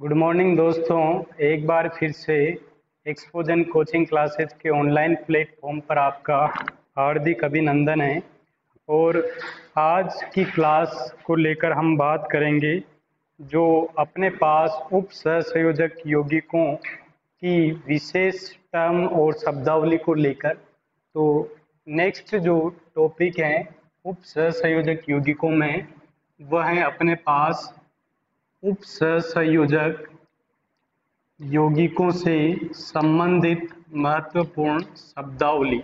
Good morning दोस्तों। एक बार फिर से एक्सपोजन कोचिंग क्लासेस के ऑनलाइन प्लेटफॉर्म पर आपका हार्दिक अभिनंदन है। और आज की क्लास को लेकर हम बात करेंगे जो अपने पास उप सहसंयोजक यौगिकों की विशेष टर्म और शब्दावली को लेकर। तो नेक्स्ट जो टॉपिक है उप सहसंयोजक यौगिकों में, वह है अपने पास उप सहसंयोजक यौगिकों से संबंधित महत्वपूर्ण शब्दावली।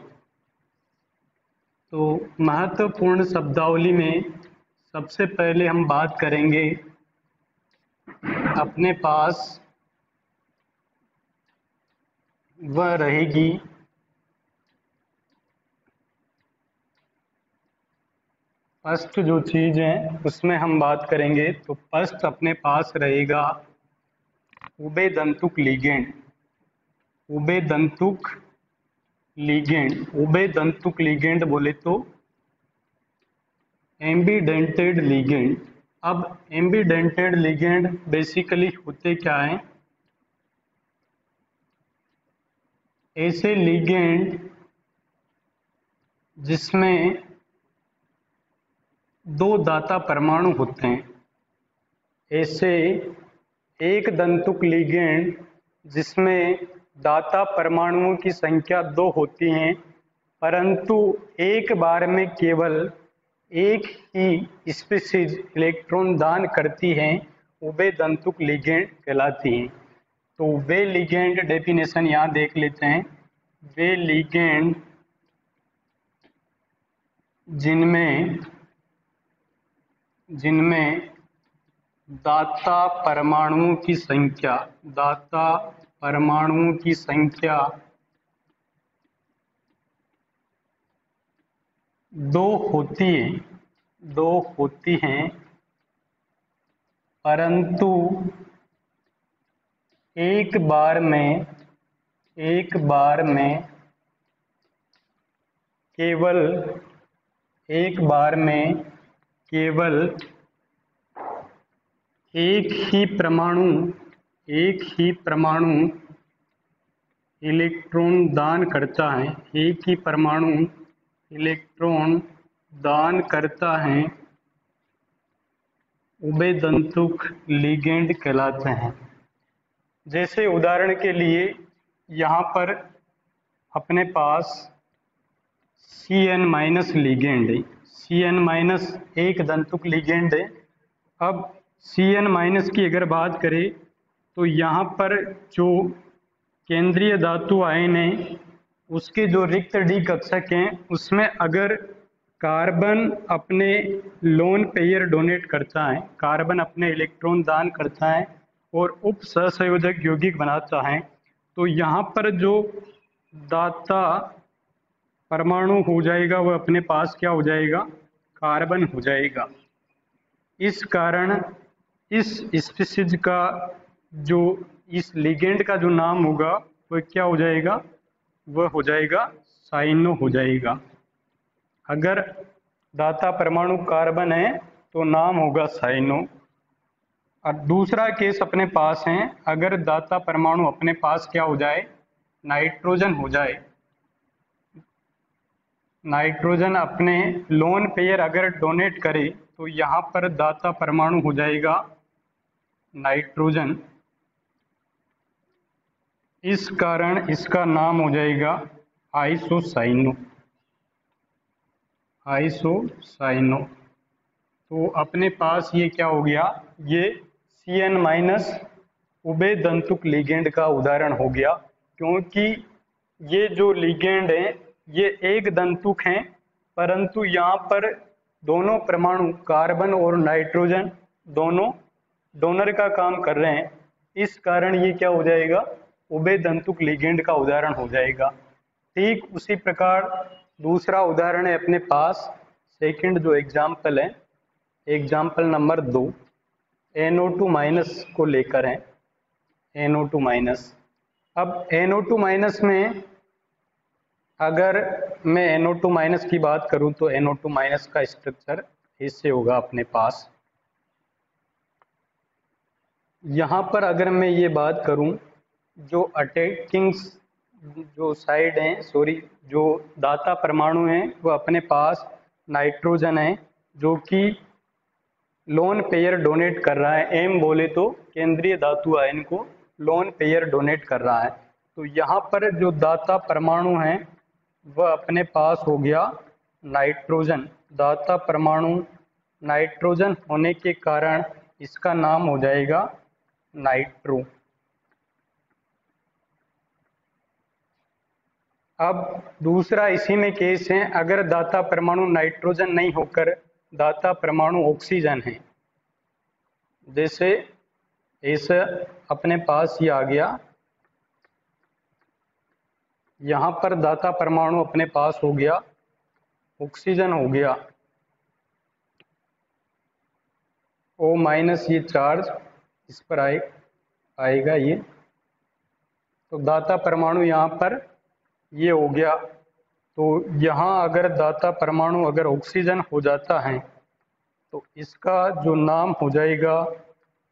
तो महत्वपूर्ण शब्दावली में सबसे पहले हम बात करेंगे अपने पास वह रहेगी फर्स्ट जो चीज है उसमें हम बात करेंगे। तो फर्स्ट अपने पास रहेगा उभयदंतुक लिगेंड। उभयदंतुक लिगेंड, उभयदंतुक लिगेंड बोले तो एम्बीडेंटेड लिगेंड। अब एम्बीडेंटेड लिगेंड बेसिकली होते क्या हैं? ऐसे लिगेंड जिसमें दो दाता परमाणु होते हैं, ऐसे एक दंतुक लिगेंड जिसमें दाता परमाणुओं की संख्या 2 होती हैं, परंतु एक बार में केवल एक ही स्पीशीज इलेक्ट्रॉन दान करती हैं, उभयदंतुक लिगेंड कहलाती हैं। तो वे लिगेंड डेफिनेशन यहाँ देख लेते हैं। वे लिगेंड जिनमें दाता परमाणुओं की संख्या, दाता परमाणुओं की संख्या 2 होती हैं, परंतु एक बार में केवल एक ही परमाणु इलेक्ट्रॉन दान करता है, एक ही परमाणु इलेक्ट्रॉन दान करता है, उभयदंतुक लिगेंड कहलाते हैं। जैसे उदाहरण के लिए यहाँ पर अपने पास Cn- लिगेंड है। Cn- एक दंतुक लिगेंड है। अब Cn- की अगर बात करें तो यहाँ पर जो केंद्रीय धातु आयन है उसके जो रिक्त डी कक्षक हैं उसमें अगर कार्बन अपने लोन पेयर डोनेट करता है, कार्बन अपने इलेक्ट्रॉन दान करता है और उप सहसंयोजक यौगिक बनाता है, तो यहाँ पर जो दाता परमाणु हो जाएगा वह अपने पास क्या हो जाएगा? कार्बन हो जाएगा। इस कारण इस स्पीशीज का जो इस लिगेंड का जो नाम होगा वह क्या हो जाएगा? वह हो जाएगा साइनो हो जाएगा। अगर दाता परमाणु कार्बन है तो नाम होगा साइनो। और दूसरा केस अपने पास है, अगर दाता परमाणु अपने पास क्या हो जाए? नाइट्रोजन हो जाए। नाइट्रोजन अपने लोन पेयर अगर डोनेट करे तो यहाँ पर दाता परमाणु हो जाएगा नाइट्रोजन। इस कारण इसका नाम हो जाएगा आइसोसाइनो। आइसोसाइनो। तो अपने पास ये क्या हो गया? ये Cn- उभयदंतुक लिगेंड का उदाहरण हो गया, क्योंकि ये जो लिगेंड है ये एक दंतुक हैं, परंतु यहाँ पर दोनों परमाणु कार्बन और नाइट्रोजन दोनों डोनर का काम कर रहे हैं। इस कारण ये क्या हो जाएगा? उभयदंतुक लिगेंड का उदाहरण हो जाएगा। ठीक उसी प्रकार दूसरा उदाहरण है अपने पास, सेकंड जो एग्जाम्पल है, एग्जाम्पल नंबर 2 NO2- को लेकर है। NO2-। अब NO2- में अगर मैं NO2- की बात करूं तो NO2- का स्ट्रक्चर इससे होगा अपने पास। यहाँ पर अगर मैं ये बात करूँ, जो अटैकिंग जो साइड हैं, सॉरी, जो दाता परमाणु हैं वो अपने पास नाइट्रोजन है जो कि लोन पेयर डोनेट कर रहा है। एम बोले तो केंद्रीय धातु आयन को लोन पेयर डोनेट कर रहा है। तो यहाँ पर जो दाता परमाणु है वह अपने पास हो गया नाइट्रोजन। दाता परमाणु नाइट्रोजन होने के कारण इसका नाम हो जाएगा नाइट्रो। अब दूसरा इसी में केस है, अगर दाता परमाणु नाइट्रोजन नहीं होकर दाता परमाणु ऑक्सीजन है, जैसे इस अपने पास ये आ गया, यहाँ पर दाता परमाणु अपने पास हो गया ऑक्सीजन हो गया O माइनस, ये चार्ज इस पर आएगा ये, तो दाता परमाणु यहाँ पर ये हो गया। तो यहाँ अगर दाता परमाणु अगर ऑक्सीजन हो जाता है तो इसका जो नाम हो जाएगा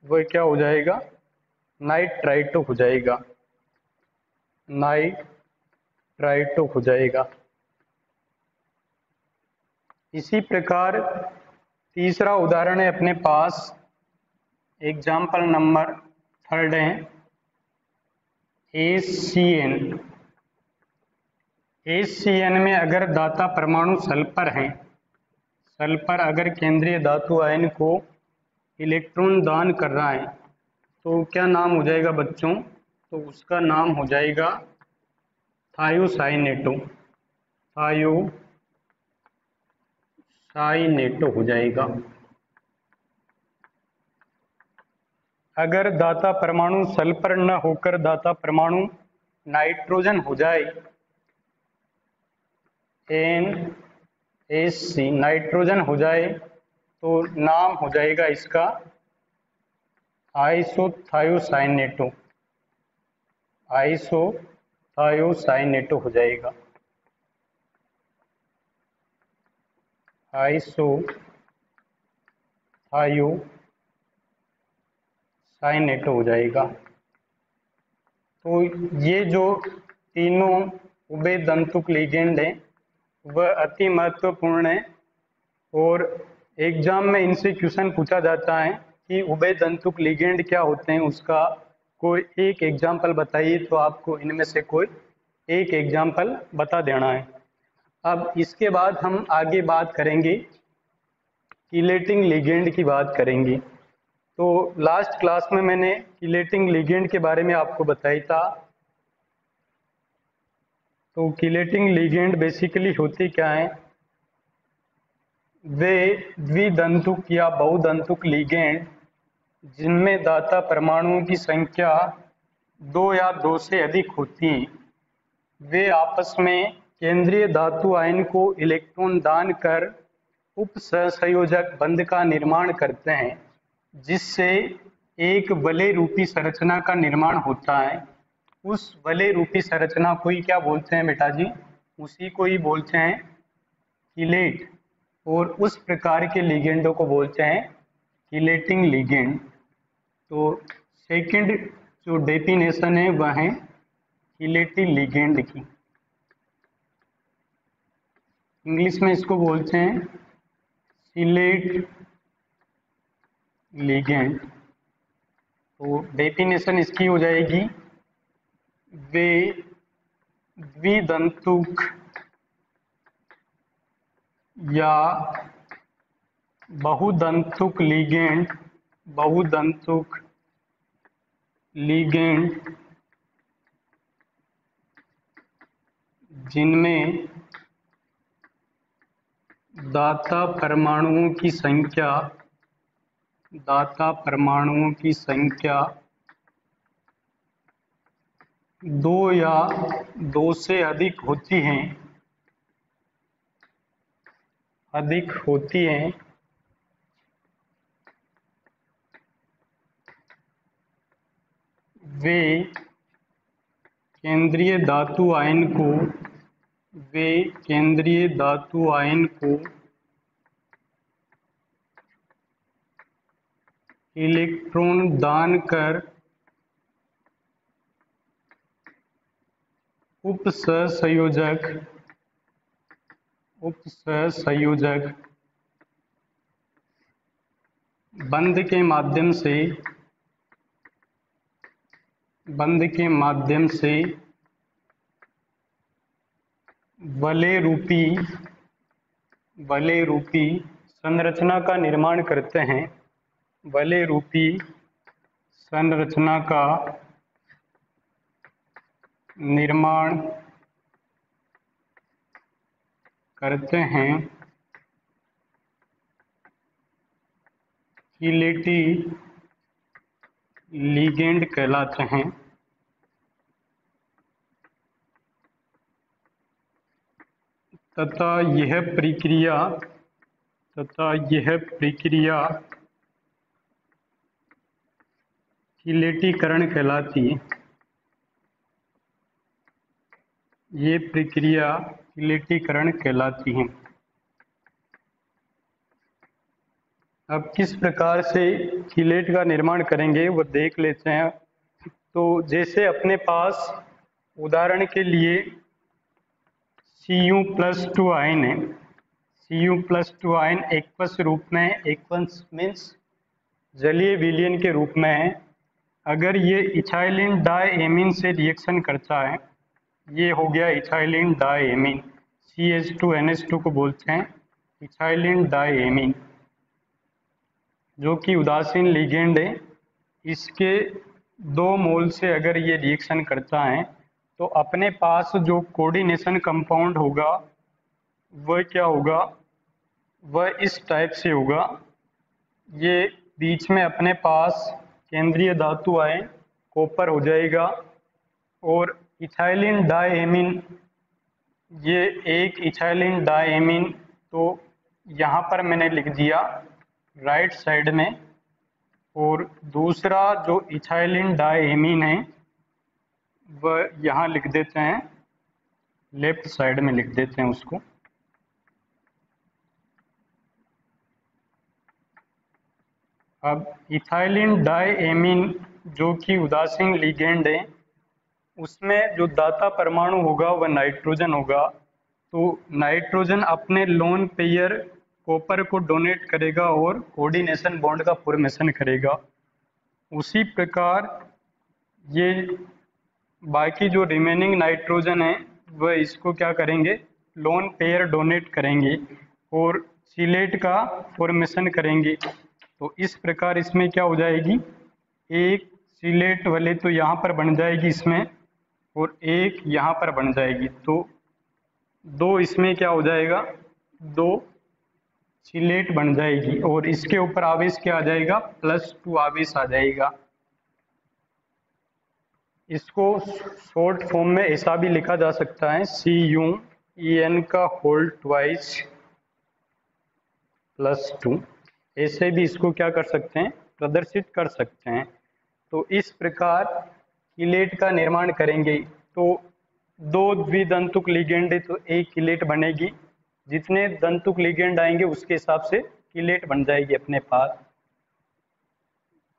वह क्या हो जाएगा, नाइट्राइटो हो जाएगा, नाइट्राइटो हो जाएगा। इसी प्रकार तीसरा उदाहरण है अपने पास, एग्जाम्पल नंबर 3 है ACN। ACN में अगर दाता परमाणु सल्फर है, सल्फर अगर केंद्रीय धातु आयन को इलेक्ट्रॉन दान कर रहा है तो क्या नाम हो जाएगा बच्चों, तो उसका नाम हो जाएगा थायोसाइनेटो, थायोसाइनेटो हो जाएगा। अगर दाता परमाणु सल्फर न होकर दाता परमाणु नाइट्रोजन हो जाए, NaC नाइट्रोजन हो जाए, तो नाम हो जाएगा इसका आइसोथायोसाइनेटो, आइसोथायोसाइनेटो हो जाएगा, आइसोथायोसाइनेटो हो जाएगा। तो ये जो तीनों उभयदंतुक लिगेंड हैं वह अति महत्वपूर्ण है और एग्जाम में इनसे क्वेश्चन पूछा जाता है कि उभयदंतुक लिगेंड क्या होते हैं, उसका कोई एक एग्जाम्पल बताइए, तो आपको इनमें से कोई एक एग्जाम्पल बता देना है। अब इसके बाद हम आगे बात करेंगे, किलेटिंग लिगेंड की बात करेंगे। तो लास्ट क्लास में मैंने किलेटिंग लिगेंड के बारे में आपको बताया था। तो किलेटिंग लिगेंड बेसिकली होती क्या है, वे द्विदंतुक या बहुदंतुक लिगेंड जिनमें दाता परमाणुओं की संख्या 2 या 2 से अधिक होती है, वे आपस में केंद्रीय धातु आयन को इलेक्ट्रॉन दान कर उप सहसंयोजक बंध का निर्माण करते हैं, जिससे एक वलय रूपी संरचना का निर्माण होता है। उस वलय रूपी संरचना को ही क्या बोलते हैं बेटा जी, उसी को ही बोलते हैं किलेट, और उस प्रकार के लिगेंडों को बोलते हैं किलेटिंग लिगेंड। तो सेकंड जो डेफिनेशन है वह है किलेटिंग लिगेंड की, इंग्लिश में इसको बोलते हैं किलेट लिगेंड। तो डेफिनेशन इसकी हो जाएगी, वे द्विदंतुक या बहुदंतुक लिगेंड जिनमें दाता परमाणुओं की संख्या 2 या 2 से अधिक होती हैं, वे केंद्रीय धातु आयन को इलेक्ट्रॉन दान कर उपसहसंयोजक बंध के माध्यम से वलय रूपी संरचना का निर्माण करते हैं। वलय रूपी संरचना का निर्माण करते हैं। किलेटी लिगेंड कहलाते हैं। तथा यह प्रक्रिया किलेटीकरण कहलाती है। ये प्रक्रिया किलेटीकरण कहलाती है। अब किस प्रकार से किलेट का निर्माण करेंगे वो देख लेते हैं। तो जैसे अपने पास उदाहरण के लिए Cu+2 आयन है। Cu+2 आयन एक्वस रूप में, एक्वस मीन्स जलीय विलयन के रूप में है। अगर ये इथाइलिन डायएमीन से रिएक्शन करता है, ये हो गया इथाइलिन डायएमीन, CH2NH2 को बोलते हैं इथाइलिन डायएमीन, जो कि उदासीन लिगेंड है। इसके 2 मोल से अगर ये रिएक्शन करता है तो अपने पास जो कोऑर्डिनेशन कंपाउंड होगा वह क्या होगा, वह इस टाइप से होगा। ये बीच में अपने पास केंद्रीय धातु आयन कॉपर हो जाएगा और इथाइलिन डायएमीन, ये एक इथाइलिन डायएमीन, तो यहाँ पर मैंने लिख दिया राइट साइड में, और दूसरा जो इथाइलिन डायएमीन है वह यहाँ लिख देते हैं, लेफ्ट साइड में लिख देते हैं उसको। अब इथाइलिन डायएमीन जो कि उदासीन लिगेंड है, उसमें जो दाता परमाणु होगा वह नाइट्रोजन होगा। तो नाइट्रोजन अपने लोन पेयर कॉपर को डोनेट करेगा और कोऑर्डिनेशन बॉन्ड का फॉर्मेशन करेगा। उसी प्रकार ये बाकी जो रिमेनिंग नाइट्रोजन है वह इसको क्या करेंगे, लोन पेयर डोनेट करेंगे और चिलेट का फॉर्मेशन करेंगे। तो इस प्रकार इसमें क्या हो जाएगी, एक चिलेट वाले तो यहाँ पर बन जाएगी इसमें और एक यहाँ पर बन जाएगी। तो 2 इसमें क्या हो जाएगा, 2 चिलेट बन जाएगी और इसके ऊपर आवेश क्या आ जाएगा, +2 आवेश आ जाएगा। इसको शॉर्ट फॉर्म में ऐसा भी लिखा जा सकता है, CuEn का होल ट्वाइस +2, ऐसे भी इसको क्या कर सकते हैं, प्रदर्शित कर सकते हैं। तो इस प्रकार किलेट का निर्माण करेंगे। तो 2 द्विदंतुक लिगेंड है तो एक किलेट बनेगी, जितने दंतुक लिगेंड आएंगे उसके हिसाब से किलेट बन जाएगी अपने पास।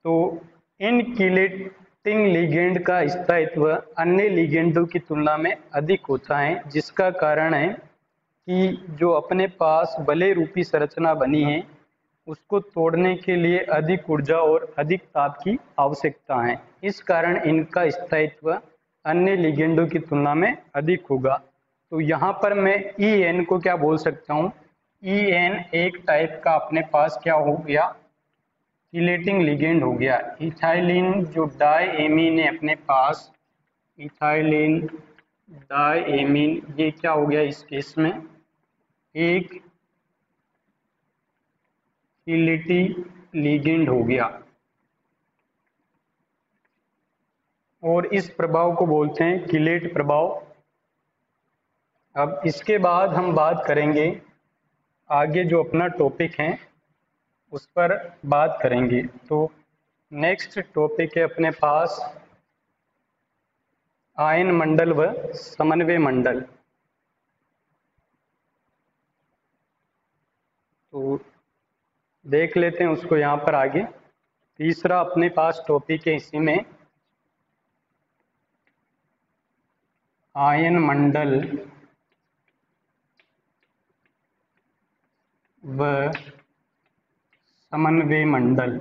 तो इन किलेटिंग लिगेंड का स्थायित्व अन्य लिगेंडों की तुलना में अधिक होता है, जिसका कारण है कि जो अपने पास वलय रूपी संरचना बनी है उसको तोड़ने के लिए अधिक ऊर्जा और अधिक ताप की आवश्यकता है। इस कारण इनका स्थायित्व अन्य लिगेंडों की तुलना में अधिक होगा। तो यहाँ पर मैं En को क्या बोल सकता हूँ, En एक टाइप का अपने पास क्या हो गया, किलेटिंग लिगेंड हो गया। इथाइलिन जो डायएमीन है अपने पास, इथाइलिन डायएमीन, ये क्या हो गया इस केस में, एक किलेटी लिगेंड हो गया। और इस प्रभाव को बोलते हैं किलेट प्रभाव। अब इसके बाद हम बात करेंगे, आगे जो अपना टॉपिक है उस पर बात करेंगे। तो नेक्स्ट टॉपिक है अपने पास आयन मंडल व समन्वय मंडल। तो देख लेते हैं उसको यहाँ पर आगे। तीसरा अपने पास टॉपिक है इसी में, आयन मंडल व समन्वय मंडल।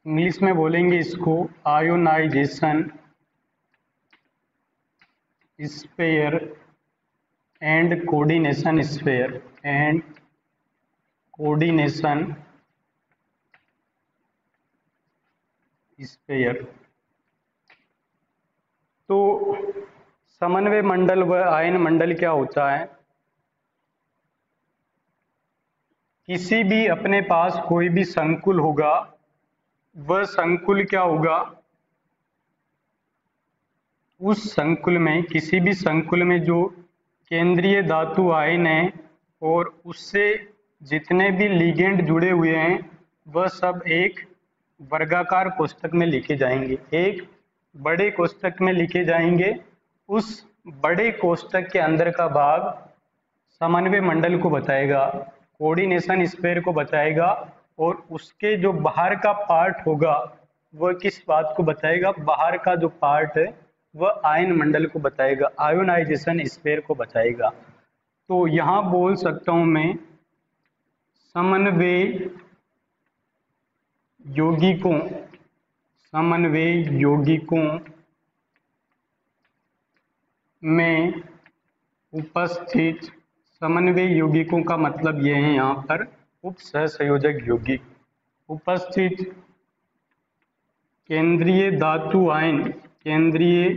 इंग्लिश में बोलेंगे इसको ionization sphere and coordination sphere and coordination sphere. तो समन्वय मंडल व आयन मंडल क्या होता है? किसी भी अपने पास कोई भी संकुल होगा, वह संकुल क्या होगा, उस संकुल में, किसी भी संकुल में जो केंद्रीय धातु आयन है और उससे जितने भी लिगेंड जुड़े हुए हैं वह सब एक वर्गाकार कोष्ठक में लिखे जाएंगे, एक बड़े कोष्ठक में लिखे जाएंगे। उस बड़े कोष्ठक के अंदर का भाग समन्वय मंडल को बताएगा, कोऑर्डिनेशन स्फीयर को बताएगा, और उसके जो बाहर का पार्ट होगा वह किस बात को बताएगा, बाहर का जो पार्ट है वह आयन मंडल को बताएगा, आयोनाइजेशन स्फीयर को बताएगा। तो यहाँ बोल सकता हूँ मैं समन्वय यौगिकों, समन्वय यौगिकों में उपस्थित, समन्वय यौगिकों का मतलब यह है यहाँ पर उप सहसंयोजक यौगिक, उपस्थित केंद्रीय धातु आयन, केंद्रीय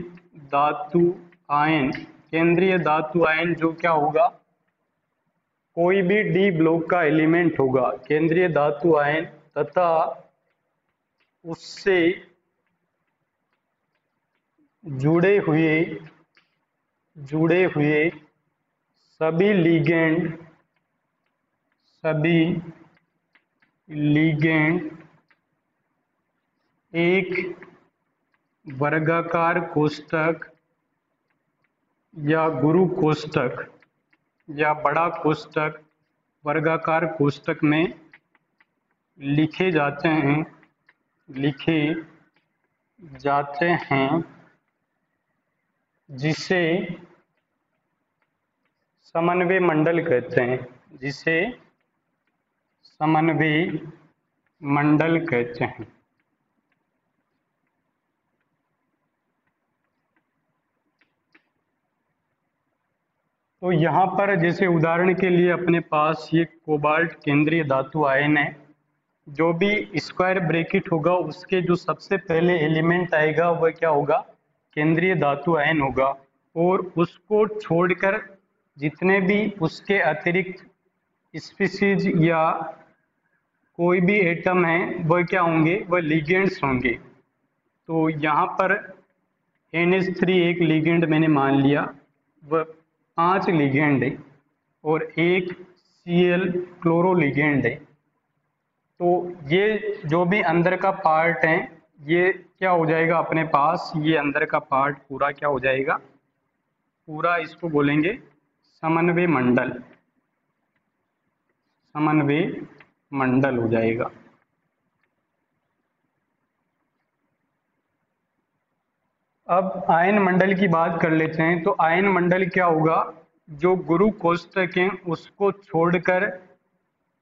धातु आयन, केंद्रीय धातु आयन जो क्या होगा, कोई भी डी ब्लॉक का एलिमेंट होगा केंद्रीय धातु आयन, तथा उससे जुड़े हुए सभी लीगेंड एक वर्गाकार कोष्ठक या गुरु कोष्ठक या बड़ा कोष्ठक, वर्गाकार कोष्ठक में लिखे जाते हैं, जिसे समन्वय मंडल कहते हैं, जिसे समन्वय मंडल कहते हैं। तो यहाँ पर जैसे उदाहरण के लिए अपने पास ये कोबाल्ट केंद्रीय धातु आयन है, जो भी स्क्वायर ब्रैकेट होगा उसके जो सबसे पहले एलिमेंट आएगा वह क्या होगा, केंद्रीय धातु आयन होगा, और उसको छोड़कर जितने भी उसके अतिरिक्त स्पीशीज या कोई भी एटम है वह क्या होंगे, वह लिगेंड्स होंगे। तो यहाँ पर NH3 एक लिगेंड मैंने मान लिया, वह 5 लिगेंड है और एक Cl क्लोरो लिगेंड है। तो ये जो भी अंदर का पार्ट है ये क्या हो जाएगा अपने पास, ये अंदर का पार्ट पूरा क्या हो जाएगा, पूरा इसको बोलेंगे समन्वय मंडल, समन्वय मंडल हो जाएगा। अब आयन मंडल की बात कर लेते हैं। तो आयन मंडल क्या होगा, जो गुरु कोष्ठक है उसको छोड़कर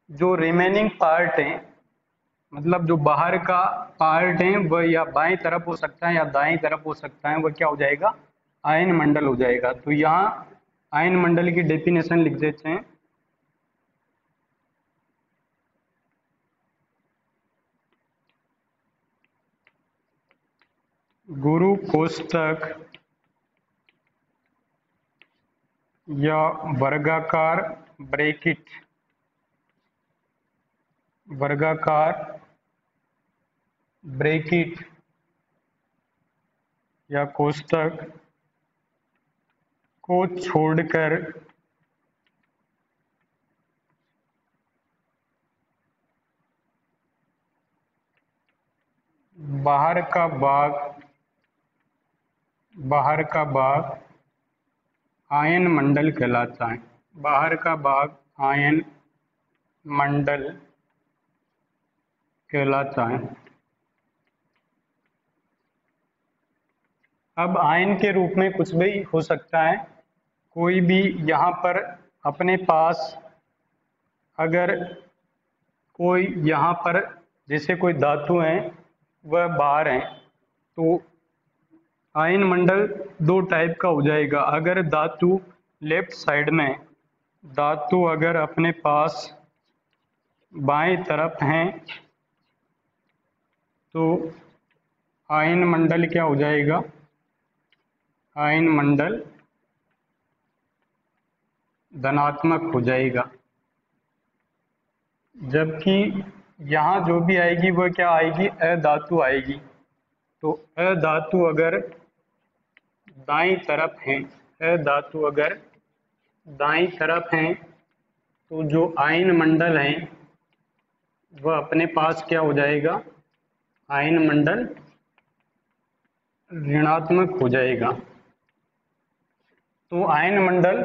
जो रिमेनिंग पार्ट है, मतलब जो बाहर का पार्ट है वह या बाएं तरफ हो सकता है या दाएं तरफ हो सकता है, वह क्या हो जाएगा, आयन मंडल हो जाएगा। तो यहाँ आयन मंडल की डेफिनेशन लिख देते हैं। गुरु कोष्ठक या वर्गाकार ब्रैकेट, वर्गाकार ब्रैकेट या कोष्ठक को छोड़कर बाहर का भाग आयन मंडल कहलाता है, बाहर का भाग आयन मंडल कहलाता है। अब आयन के रूप में कुछ भी हो सकता है, कोई भी यहाँ पर अपने पास अगर कोई यहाँ पर जैसे कोई धातु है वह बाहर है, तो आयन मंडल दो टाइप का हो जाएगा। अगर धातु लेफ्ट साइड में, धातु अगर अपने पास बाएं तरफ है तो आयन मंडल क्या हो जाएगा, आयन मंडल धनात्मक हो जाएगा। जबकि यहाँ जो भी आएगी वह क्या आएगी, अधातु आएगी। तो अधातु अगर दाईं तरफ है, अधातु अगर दाईं तरफ है तो जो आयन मंडल है वह अपने पास क्या हो जाएगा, आयन मंडल ऋणात्मक हो जाएगा। तो आयन मंडल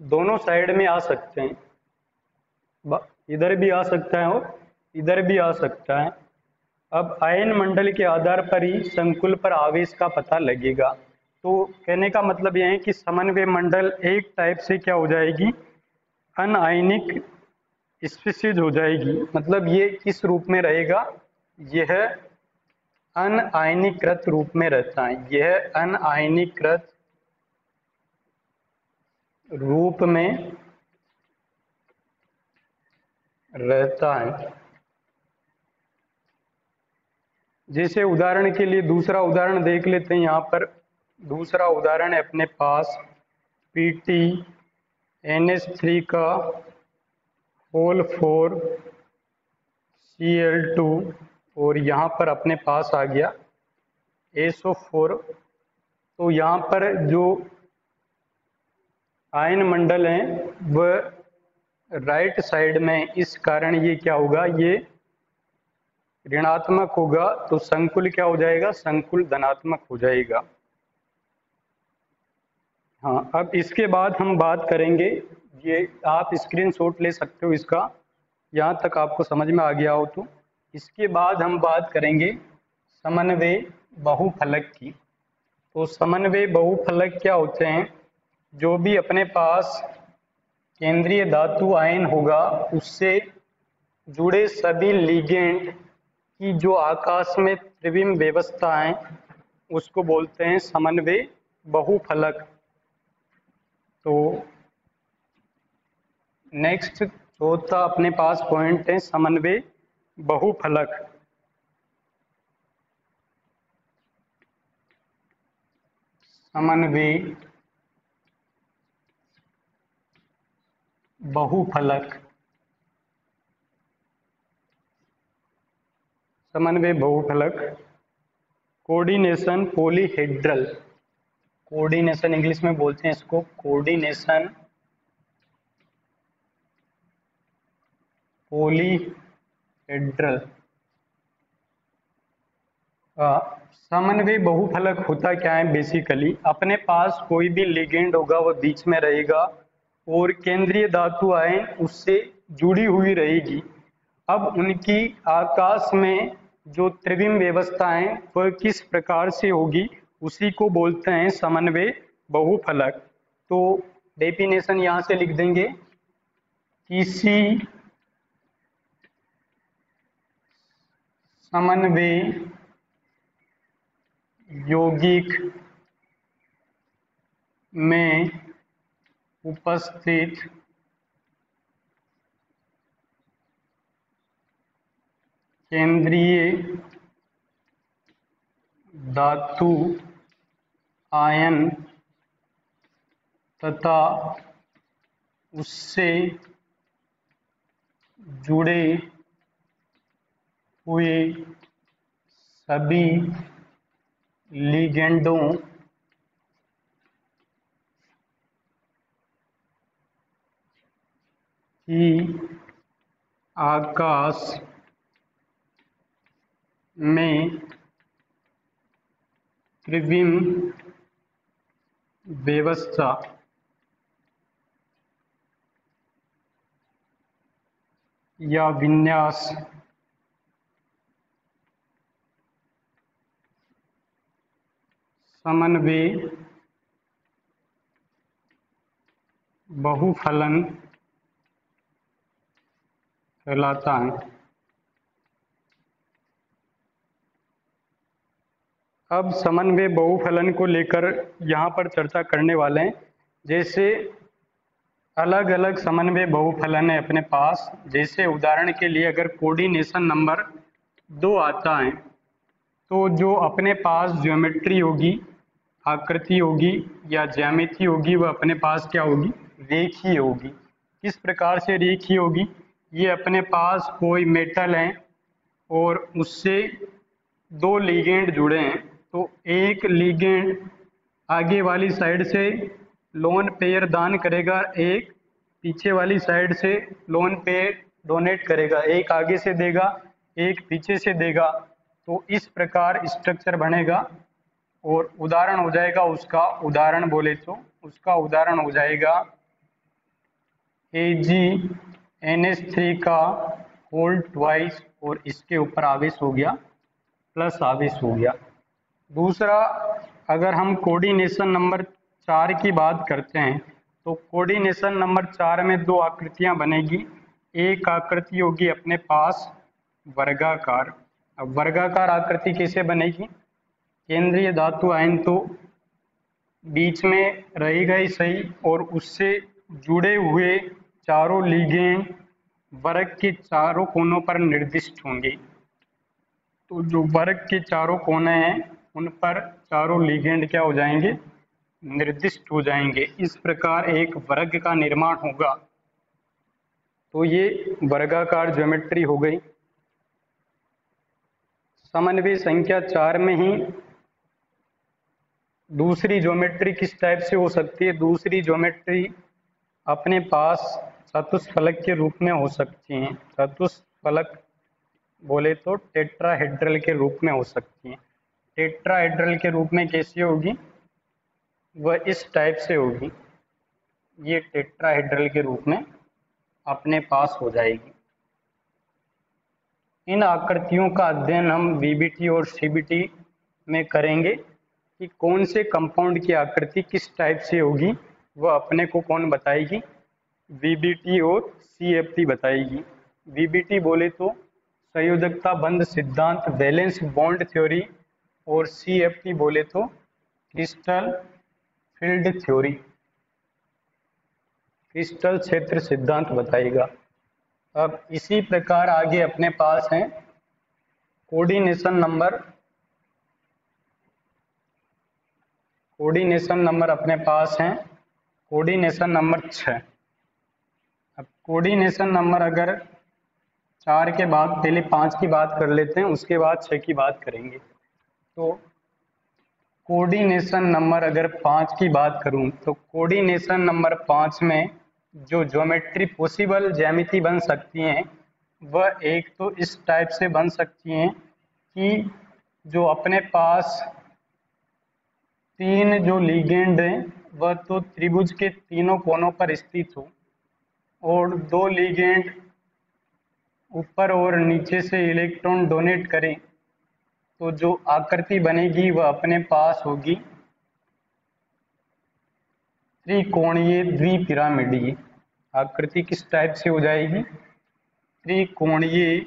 दोनों साइड में आ सकते हैं, इधर भी आ सकता है और इधर भी आ सकता है। अब आयन मंडल के आधार पर ही संकुल पर आवेश का पता लगेगा। तो कहने का मतलब यह है कि समन्वय मंडल एक टाइप से क्या हो जाएगी, अनआयनिक स्पीशीज हो जाएगी। मतलब ये किस रूप में रहेगा, यह अनआयनीकृत रूप में रहता है, यह अनआयनीकृत रूप में रहता है। जैसे उदाहरण के लिए दूसरा उदाहरण देख लेते हैं। यहाँ पर दूसरा उदाहरण है अपने पास Pt NH3 का होल 4 Cl2 और यहाँ पर अपने पास आ गया SO4। तो यहाँ पर जो आयन मंडल है वह राइट साइड में, इस कारण ये क्या होगा, ये ऋणात्मक होगा। तो संकुल क्या हो जाएगा, संकुल धनात्मक हो जाएगा। हाँ, अब इसके बाद हम बात करेंगे, ये आप स्क्रीनशॉट ले सकते हो इसका, यहाँ तक आपको समझ में आ गया हो तो। इसके बाद हम बात करेंगे समन्वय बहुफलक की। तो समन्वय बहुफलक क्या होते हैं, जो भी अपने पास केंद्रीय धातु आयन होगा उससे जुड़े सभी लिगेंड की जो आकाश में त्रिविम व्यवस्था है उसको बोलते हैं समन्वय बहुफलक। तो नेक्स्ट चौथा अपने पास पॉइंट है समन्वय बहुफलक। समन्वय बहुफलक, समन्वय बहुफलक कोऑर्डिनेशन पॉलीहेड्रल, कोऑर्डिनेशन इंग्लिश में बोलते हैं इसको कोऑर्डिनेशन पॉलीहेड्रल। समन्वय बहुफलक होता क्या है, बेसिकली अपने पास कोई भी लिगेंड होगा वो बीच में रहेगा और केंद्रीय धातु आयन उससे जुड़ी हुई रहेगी। अब उनकी आकाश में जो त्रिविम व्यवस्था है वह किस प्रकार से होगी, उसी को बोलते हैं समन्वय बहुफलक। तो डेफिनेशन यहाँ से लिख देंगे, किसी समन्वय यौगिक में उपस्थित केंद्रीय धातु आयन तथा उससे जुड़े हुए सभी लिगेंडों की आकाश में त्रिविम व्यवस्था या विन्यास समन्वय बहुफलन कहलाता है। अब समन्वय बहुफलन को लेकर यहाँ पर चर्चा करने वाले हैं। जैसे अलग अलग समन्वय बहुफलन है अपने पास। जैसे उदाहरण के लिए अगर कोऑर्डिनेशन नंबर 2 आता है तो जो अपने पास ज्योमेट्री होगी, आकृति होगी या ज्यामिति होगी, वह अपने पास क्या होगी? रेखीय होगी। किस प्रकार से रेखीय होगी? ये अपने पास कोई मेटल है और उससे 2 लिगेंड जुड़े हैं, तो एक लिगेंड आगे वाली साइड से लोन पेयर दान करेगा, एक पीछे वाली साइड से लोन पेयर डोनेट करेगा, एक आगे से देगा, एक पीछे से देगा। तो इस प्रकार स्ट्रक्चर बनेगा और उदाहरण हो जाएगा उसका, उदाहरण बोले तो उसका उदाहरण हो जाएगा AgNH3 का होल ट्वाइस और इसके ऊपर आवेश हो गया प्लस आवेश हो गया। दूसरा, अगर हम कोऑर्डिनेशन नंबर 4 की बात करते हैं तो कोऑर्डिनेशन नंबर 4 में 2 आकृतियां बनेगी। एक आकृति होगी अपने पास वर्गाकार। अब वर्गाकार आकृति कैसे बनेगी? केंद्रीय धातु आयन तो बीच में रहेगा ही सही और उससे जुड़े हुए चारों लिगेंड वर्ग के चारों कोनों पर निर्दिष्ट होंगे। तो जो वर्ग के चारों कोने हैं उन पर चारों लिगेंड क्या हो जाएंगे? निर्दिष्ट हो जाएंगे। इस प्रकार एक वर्ग का निर्माण होगा। तो ये वर्गाकार ज्योमेट्री हो गई। समन्वय संख्या 4 में ही दूसरी ज्योमेट्री किस टाइप से हो सकती है? दूसरी ज्योमेट्री अपने पास चतुष्फलक के रूप में हो सकती हैं। चतुष्फलक बोले तो टेट्राहेड्रल के रूप में हो सकती हैं। टेट्राहेड्रल के रूप में कैसी होगी? वह इस टाइप से होगी। ये टेट्राहेड्रल के रूप में अपने पास हो जाएगी। इन आकृतियों का अध्ययन हम वीबीटी और सीबीटी में करेंगे कि कौन से कंपाउंड की आकृति किस टाइप से होगी। वह अपने को कौन बताएगी? वीबीटी और सीएफटी बताएगी। वीबीटी बोले तो संयोजकता बंध सिद्धांत, वैलेंस बॉन्ड थ्योरी, और सीएफटी बोले तो क्रिस्टल फील्ड थ्योरी, क्रिस्टल क्षेत्र सिद्धांत बताएगा। अब इसी प्रकार आगे अपने पास है कोऑर्डिनेशन नंबर अपने पास है कोऑर्डिनेशन नंबर 6। अब कोऑर्डिनेशन नंबर अगर 4 के बाद पहले 5 की बात कर लेते हैं, उसके बाद 6 की बात करेंगे। तो कोऑर्डिनेशन नंबर अगर 5 की बात करूं तो कोऑर्डिनेशन नंबर 5 में जो ज्योमेट्री पॉसिबल ज्यामिति बन सकती हैं वह एक तो इस टाइप से बन सकती हैं कि जो अपने पास 3 जो लिगेंड हैं वह तो त्रिभुज के तीनों कोनों पर स्थित हो और 2 लिगेंड ऊपर और नीचे से इलेक्ट्रॉन डोनेट करें, तो जो आकृति बनेगी वह अपने पास होगी त्रिकोणीय द्विपिरामिडीय। आकृति किस टाइप से हो जाएगी? त्रिकोणीय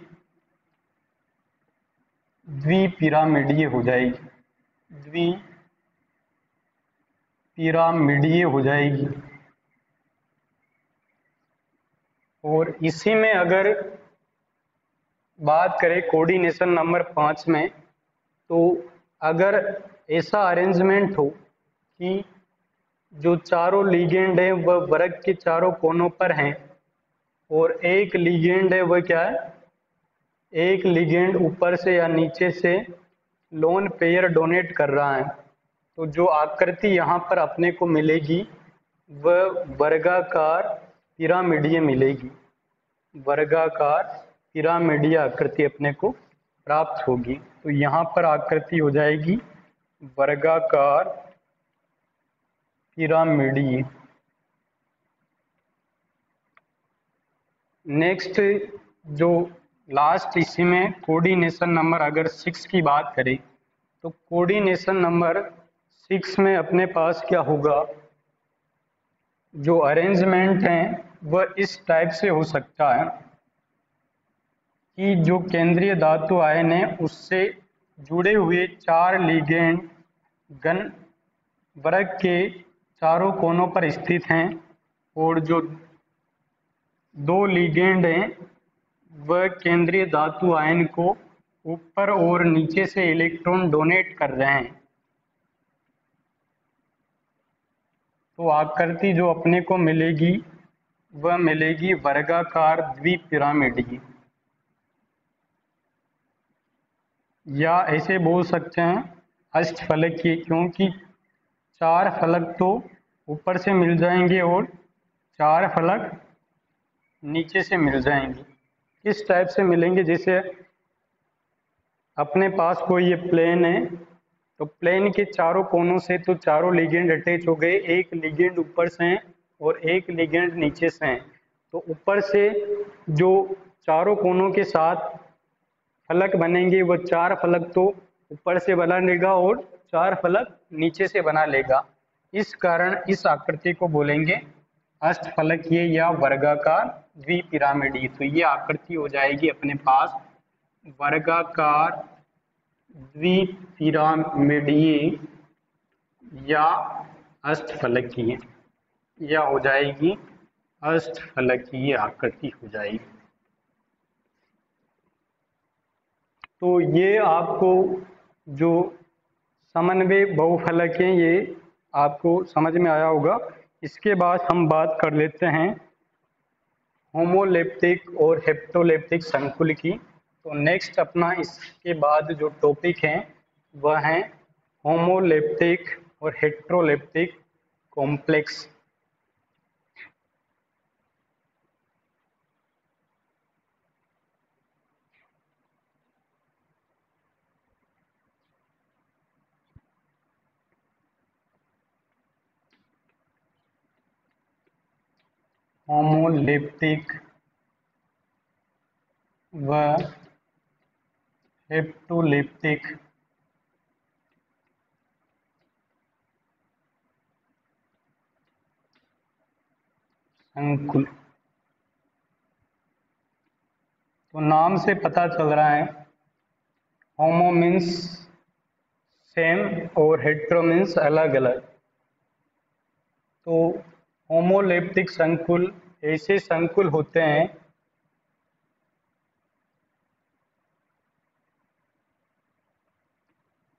द्विपिरामिडीय हो जाएगी। द्विपिरामिडीय हो जाएगी। और इसी में अगर बात करें कोऑर्डिनेशन नंबर 5 में, तो अगर ऐसा अरेंजमेंट हो कि जो चारों लिगेंड है वह वर्ग के चारों कोनों पर हैं और एक लिगेंड है वह क्या है? एक लिगेंड ऊपर से या नीचे से लोन पेयर डोनेट कर रहा है, तो जो आकृति यहाँ पर अपने को मिलेगी वह वर्गाकार पिरामिडीय मिलेगी। वर्गाकार पिरामिडीय आकृति अपने को प्राप्त होगी। तो यहाँ पर आकृति हो जाएगी वर्गाकार पिरामिडीय। नेक्स्ट जो लास्ट इसी में कोऑर्डिनेशन नंबर अगर 6 की बात करें तो कोऑर्डिनेशन नंबर 6 में अपने पास क्या होगा, जो अरेंजमेंट है वह इस टाइप से हो सकता है कि जो केंद्रीय धातु आयन है उससे जुड़े हुए 4 लिगेंड घन वृत्त के चारों कोनों पर स्थित हैं और जो 2 लिगेंड हैं वह केंद्रीय धातु आयन को ऊपर और नीचे से इलेक्ट्रॉन डोनेट कर रहे हैं। तो आकृति जो अपने को मिलेगी वह मिलेगी वर्गाकार द्विपिरामिडीय, या ऐसे बोल सकते हैं अष्टफलकीय, क्योंकि 4 फलक तो ऊपर से मिल जाएंगे और 4 फलक नीचे से मिल जाएंगे। किस टाइप से मिलेंगे, जैसे अपने पास कोई ये प्लेन है तो प्लेन के चारों कोनों से तो चारों लिगेंड अटैच हो गए, एक लिगेंड ऊपर से हैं और एक लिगेंड नीचे से हैं। तो ऊपर से जो चारों कोनों के साथ फलक बनेंगे वह 4 फलक तो ऊपर से बना लेगा और 4 फलक नीचे से बना लेगा। इस कारण इस आकृति को बोलेंगे अष्टफलकीय या वर्गाकार द्विपिरामिडीय। तो ये आकृति हो जाएगी अपने पास वर्गाकार द्विपिरामिडीय या अष्टफलकीय, या हो जाएगी अष्टफलकीय आकृति हो जाएगी। तो ये आपको जो समन्वय बहुफलक हैं ये आपको समझ में आया होगा। इसके बाद हम बात कर लेते हैं होमोलेप्टिक और हेप्टोलेप्टिक संकुल की। तो नेक्स्ट अपना इसके बाद जो टॉपिक है वह है होमोलेप्टिक और हेट्रोलेप्टिक कॉम्प्लेक्स। होमोलेप्टिक व हेप्टोलेप्टिक संकुल। तो नाम से पता चल रहा है होमो मीन्स सेम और हेट्रो मीन्स अलग अलग। तो होमोलेप्टिक संकुल ऐसे संकुल होते हैं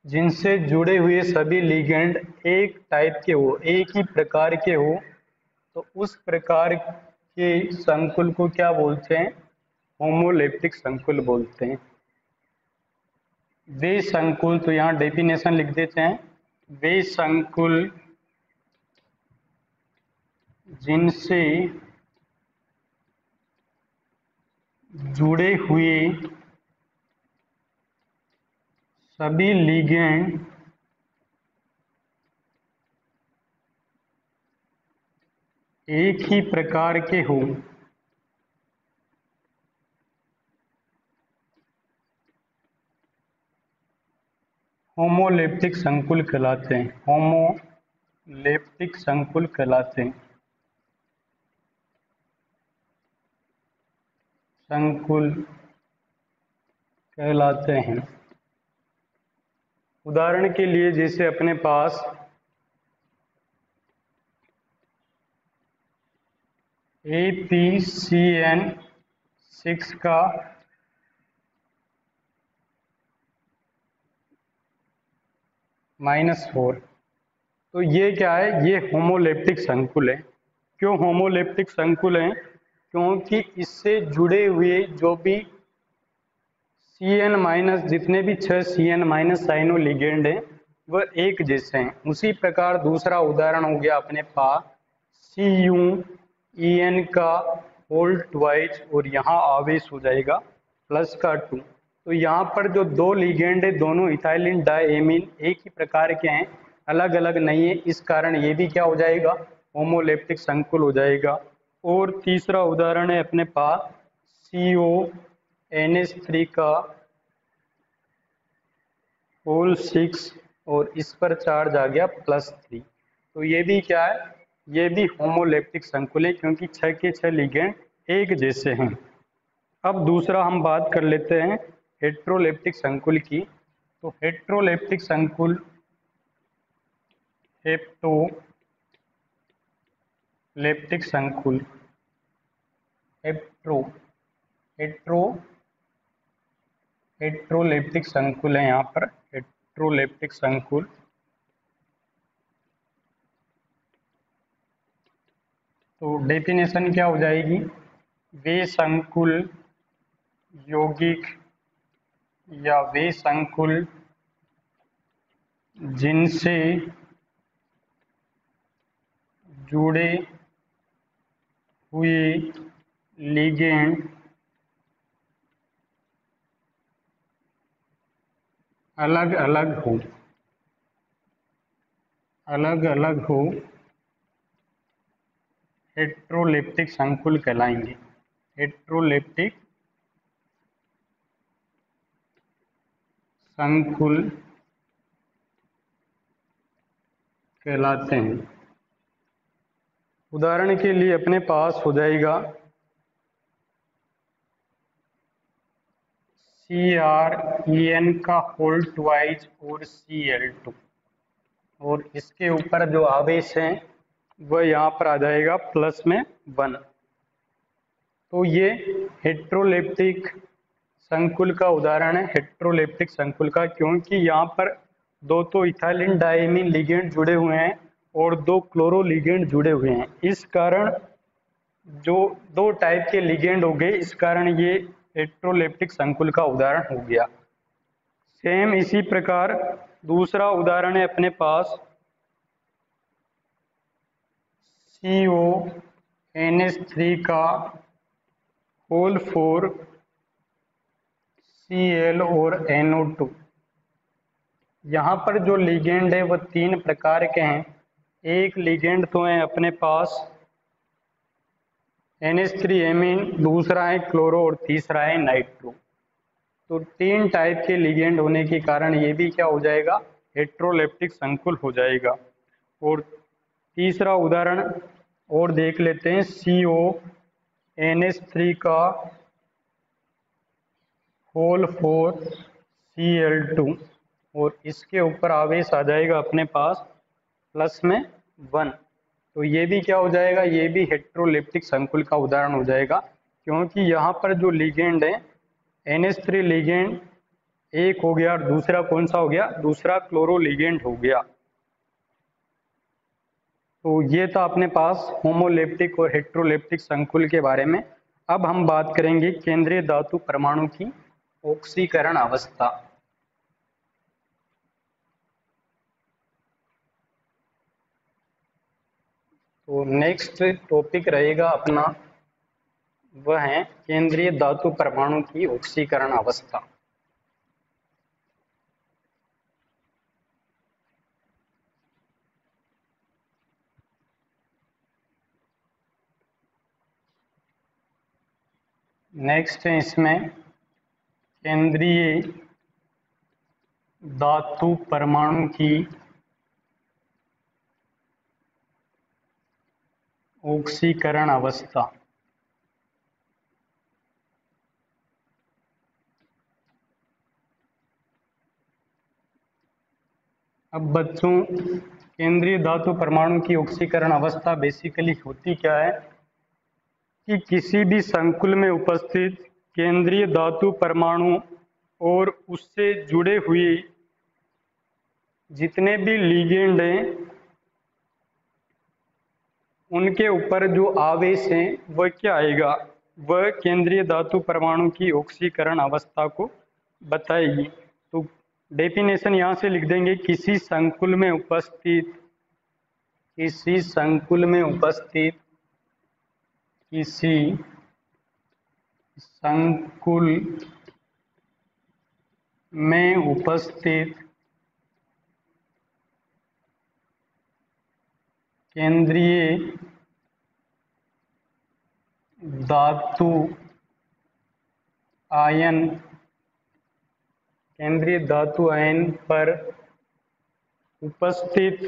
जिनसे जुड़े हुए सभी लिगेंड एक टाइप के हो, एक ही प्रकार के हो। तो उस प्रकार के संकुल को क्या बोलते हैं, होमोलेप्टिक संकुल बोलते हैं। वे संकुल, तो यहाँ डेफिनेशन लिख देते हैं, वे संकुल जिनसे जुड़े हुए सभी लिगेंड एक ही प्रकार के हो, होमोलेप्टिक संकुल कहलाते हैं। होमोलेप्टिक संकुल कहलाते हैं। संकुल कहलाते हैं। उदाहरण के लिए जैसे अपने पास APCN6 का -4, तो ये क्या है, ये होमोलेप्टिक संकुल है। क्यों होमोलेप्टिक संकुल है, क्योंकि इससे जुड़े हुए जो भी CN- जितने भी 6 CN- साइनो लिगेंड हैं वह एक जैसे हैं। उसी प्रकार दूसरा उदाहरण हो गया अपने पास CuEn का होल ट्वाइस और यहाँ आवेश हो जाएगा +2। तो यहाँ पर जो 2 लिगेंड है दोनों इथाइलिन डायमीन एक ही प्रकार के हैं, अलग अलग नहीं है। इस कारण ये भी क्या हो जाएगा, होमोलेप्टिक संकुल हो जाएगा। और तीसरा उदाहरण है अपने पास CONH3 का होल 6 और इस पर चार्ज आ गया +3। तो ये भी क्या है, ये भी होमोलेप्टिक संकुल है क्योंकि 6 के 6 लिगेंड एक जैसे हैं। अब दूसरा हम बात कर लेते हैं हेट्रोलेप्टिक संकुल की। तो हेट्रोलेप्टिक संकुल, हेप्टोलेप्टिक संकुल, हेट्रो हेट्रो हेट्रोलेप्टिक संकुल है यहाँ पर, हेट्रोलेप्टिक संकुल। तो डेफिनेशन क्या हो जाएगी, वे संकुल यौगिक या वे संकुल जिनसे जुड़े हुए लिगेंड अलग अलग हो हेट्रोलेप्टिक संकुल कहलाएंगे। हेट्रोलेप्टिक संकुल कहलाते हैं। उदाहरण के लिए अपने पास हो जाएगा CrEn का होल ट्वाइस और Cl2, और इसके ऊपर जो आवेश है वह यहाँ पर आ जाएगा +1। तो ये हेट्रोलेप्टिक संकुल का उदाहरण है, हेट्रोलेप्टिक संकुल का, क्योंकि यहाँ पर दो तो इथाइलिन डायमीन लिगेंड जुड़े हुए हैं और दो क्लोरो लिगेंड जुड़े हुए हैं। इस कारण जो दो टाइप के लिगेंड हो गए, इस कारण ये हेट्रोलेप्टिक संकुल का उदाहरण हो गया। सेम इसी प्रकार दूसरा उदाहरण है अपने पास CONH3 का होल 4 Cl और NO2। यहाँ पर जो लिगेंड है वह 3 प्रकार के हैं। एक लिगेंड तो है अपने पास NH3 दूसरा है क्लोरो और तीसरा है नाइट्रो। तो 3 टाइप के लिगेंड होने के कारण ये भी क्या हो जाएगा, हेट्रोलेप्टिक संकुल हो जाएगा। और तीसरा उदाहरण और देख लेते हैं, CONH3 का होल 4 Cl2 और इसके ऊपर आवेश आ जाएगा अपने पास +1। तो ये भी क्या हो जाएगा, ये भी हेट्रोलेप्टिक संकुल का उदाहरण हो जाएगा, क्योंकि यहाँ पर जो लिगेंड है NH3 लिगेंड एक हो गया और दूसरा कौन सा हो गया, दूसरा क्लोरो लिगेंड हो गया। तो ये था अपने पास होमोलेप्टिक और हेट्रोलेप्टिक संकुल के बारे में। अब हम बात करेंगे केंद्रीय धातु परमाणु की ऑक्सीकरण अवस्था। तो नेक्स्ट टॉपिक रहेगा अपना, वह है केंद्रीय धातु परमाणु की ऑक्सीकरण अवस्था। नेक्स्ट है इसमें केंद्रीय धातु परमाणु की ऑक्सीकरण अवस्था। अब बच्चों, केंद्रीय धातु परमाणु की ऑक्सीकरण अवस्था बेसिकली होती क्या है कि किसी भी संकुल में उपस्थित केंद्रीय धातु परमाणु और उससे जुड़े हुए जितने भी लिगेंड हैं उनके ऊपर जो आवेश है वह क्या आएगा, वह केंद्रीय धातु परमाणु की ऑक्सीकरण अवस्था को बताएगी। तो डेफिनेशन यहाँ से लिख देंगे, किसी संकुल में उपस्थित किसी संकुल में उपस्थित किसी संकुल में उपस्थित केंद्रीय धातु आयन, केंद्रीय धातु आयन पर उपस्थित,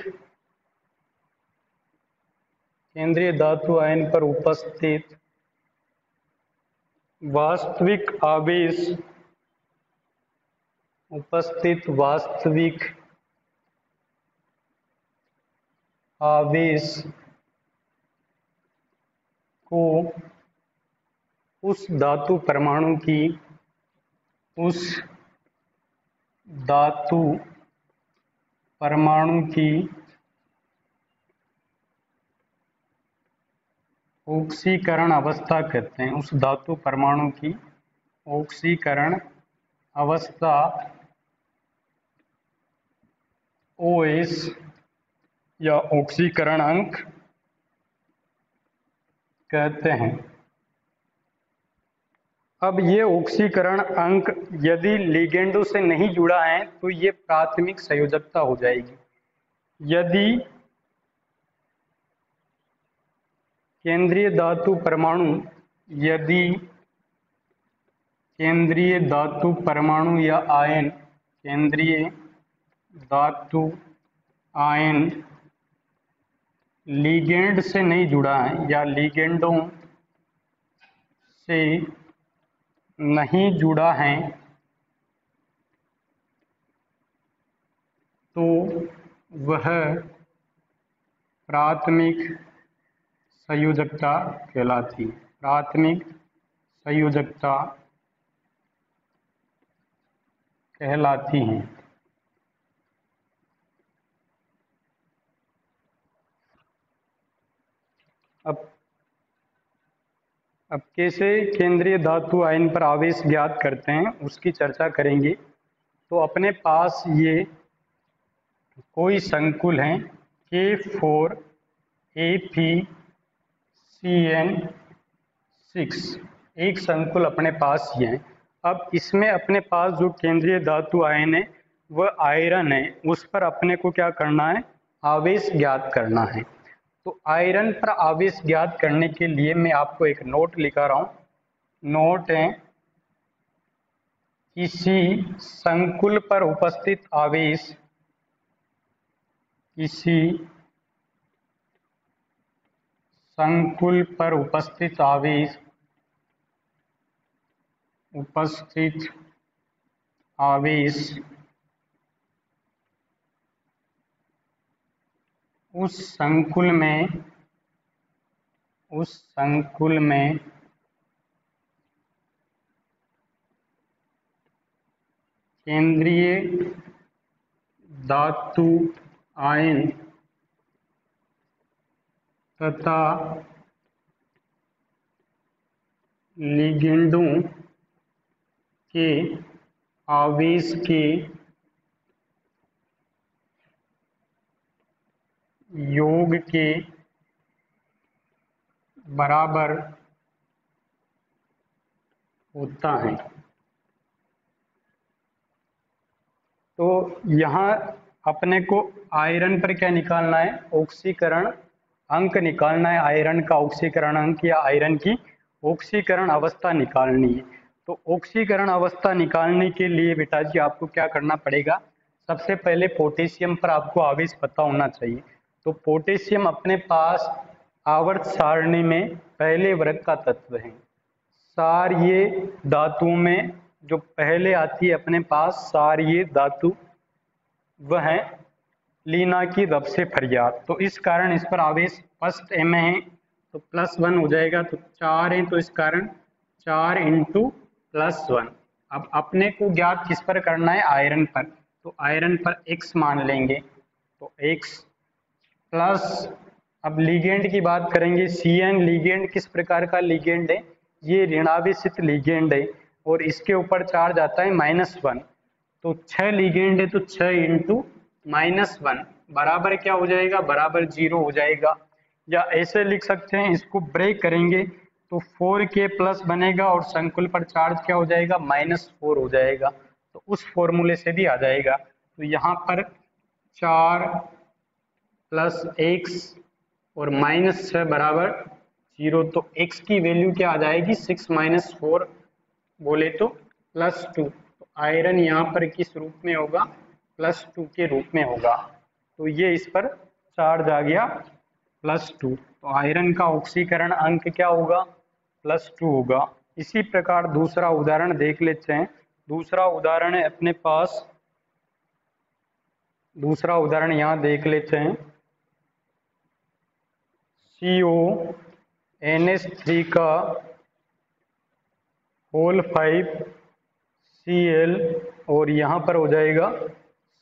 केंद्रीय धातु आयन पर उपस्थित वास्तविक आवेश, उपस्थित वास्तविक आवेश को उस धातु परमाणु की, उस धातु परमाणु की ऑक्सीकरण अवस्था कहते हैं। उस धातु परमाणु की ऑक्सीकरण अवस्था OS या ऑक्सीकरण अंक कहते हैं। अब ये ऑक्सीकरण अंक यदि लिगेंडों से नहीं जुड़ा है तो ये प्राथमिक संयोजकता हो जाएगी। यदि केंद्रीय धातु परमाणु, यदि केंद्रीय धातु परमाणु या आयन, केंद्रीय धातु आयन लिगेंड से नहीं जुड़ा है या लिगेंडों से नहीं जुड़ा है तो वह प्राथमिक संयोजकता कहलाती है। प्राथमिक संयोजकता कहलाती हैं। अब कैसे केंद्रीय धातु आयन पर आवेश ज्ञात करते हैं उसकी चर्चा करेंगे। तो अपने पास ये कोई संकुल हैं K4Fe(CN)6, एक संकुल अपने पास ये है। अब इसमें अपने पास जो केंद्रीय धातु आयन है वह आयरन है, उस पर अपने को क्या करना है, आवेश ज्ञात करना है। तो आयरन पर आवेश ज्ञात करने के लिए मैं आपको एक नोट लिखा रहा हूं। नोट है, किसी संकुल पर उपस्थित आवेश, किसी संकुल पर उपस्थित आवेश, उपस्थित आवेश उस संकुल में केंद्रीय धातु आयन तथा लिगेंडों के आवेश के योग के बराबर होता है। तो यहाँ अपने को आयरन पर क्या निकालना है, ऑक्सीकरण अंक निकालना है। आयरन का ऑक्सीकरण अंक या आयरन की ऑक्सीकरण अवस्था निकालनी है। तो ऑक्सीकरण अवस्था निकालने के लिए बेटा जी आपको क्या करना पड़ेगा, सबसे पहले पोटेशियम पर आपको आवेश पता होना चाहिए। तो पोटेशियम अपने पास आवर्त सारणी में पहले वर्ग का तत्व है। सारीय धातुओं में जो पहले आती है अपने पास सारीय धातु, वह है लीना की रब से फरियाद। तो इस कारण इस पर आवेश फर्स्ट M है तो +1 हो जाएगा। तो 4 है तो इस कारण 4 × +1। अब अपने को ज्ञात किस पर करना है, आयरन पर। तो आयरन पर X मान लेंगे तो X प्लस, अब लिगेंड की बात करेंगे। CN लिगेंड किस प्रकार का लिगेंड है, ये ऋणावेशित लिगेंड है और इसके ऊपर चार्ज आता है -1। तो 6 लिगेंड है तो 6 × -1 बराबर क्या हो जाएगा, बराबर 0 हो जाएगा। या ऐसे लिख सकते हैं, इसको ब्रेक करेंगे तो 4K प्लस बनेगा और संकुल पर चार्ज क्या हो जाएगा, -4 हो जाएगा। तो उस फॉर्मूले से भी आ जाएगा। तो यहाँ पर 4 + x और -6 बराबर 0। तो x की वैल्यू क्या आ जाएगी, 6 - 4 बोले तो +2। तो आयरन यहाँ पर किस रूप में होगा, +2 के रूप में होगा। तो ये इस पर चार्ज आ गया +2। तो आयरन का ऑक्सीकरण अंक क्या होगा, +2 होगा। इसी प्रकार दूसरा उदाहरण देख लेते हैं। दूसरा उदाहरण है अपने पास, दूसरा उदाहरण यहाँ देख लेते हैं। CONH3 का होल 5 Cl और यहाँ पर हो जाएगा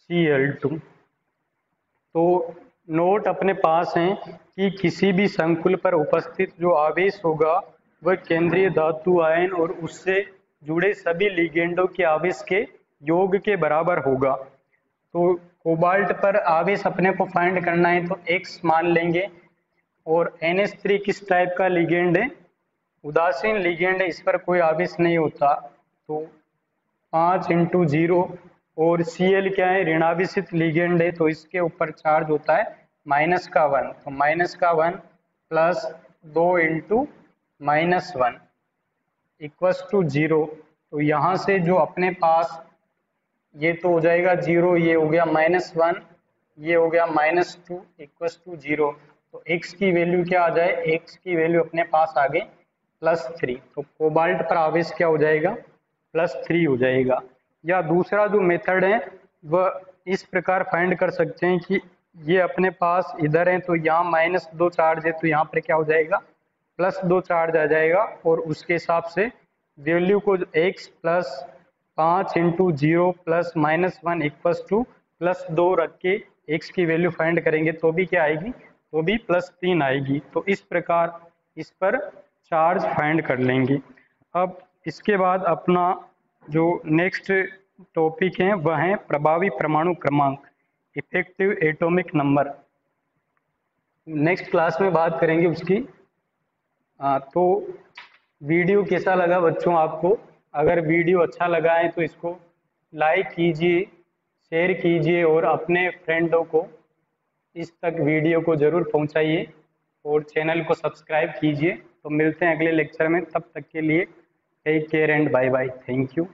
Cl2। तो नोट अपने पास हैं कि किसी भी संकुल पर उपस्थित जो आवेश होगा वह केंद्रीय धातु आयन और उससे जुड़े सभी लिगेंडों के आवेश के योग के बराबर होगा। तो कोबाल्ट पर आवेश अपने को फाइंड करना है तो X मान लेंगे। और NH3 किस टाइप का लिगेंड है, उदासीन लिगेंड है, इस पर कोई आवेश नहीं होता। तो 5 × 0 और Cl क्या है, ऋणावेशित लिगेंड है, तो इसके ऊपर चार्ज होता है -1। तो -1 प्लस 2 × -1 इक्वस टू 0। तो यहाँ से जो अपने पास ये तो हो जाएगा 0, ये हो गया -1, ये हो गया -2 इक्वस टू 0। तो x की वैल्यू क्या आ जाए, x की वैल्यू अपने पास आ गई +3। तो कोबाल्ट पर आवेश क्या हो जाएगा, +3 हो जाएगा। या दूसरा जो मेथड है वह इस प्रकार फाइंड कर सकते हैं कि ये अपने पास इधर है तो यहाँ -2 चार्ज है, तो यहाँ पर क्या हो जाएगा, +2 चार्ज आ जाएगा। और उसके हिसाब से वैल्यू को x + 5 × 0 + -1 इक्वस टू +2 रख के x की वैल्यू फाइंड करेंगे तो भी क्या आएगी, तो भी +3 आएगी। तो इस प्रकार इस पर चार्ज फाइंड कर लेंगे। अब इसके बाद अपना जो नेक्स्ट टॉपिक है वह है प्रभावी परमाणु क्रमांक, effective atomic number. Next class में बात करेंगे उसकी। तो वीडियो कैसा लगा बच्चों आपको, अगर वीडियो अच्छा लगा है तो इसको लाइक कीजिए, शेयर कीजिए और अपने फ्रेंडों को इस तक वीडियो को ज़रूर पहुंचाइए और चैनल को सब्सक्राइब कीजिए। तो मिलते हैं अगले लेक्चर में, तब तक के लिए take care and bye bye. Thank you.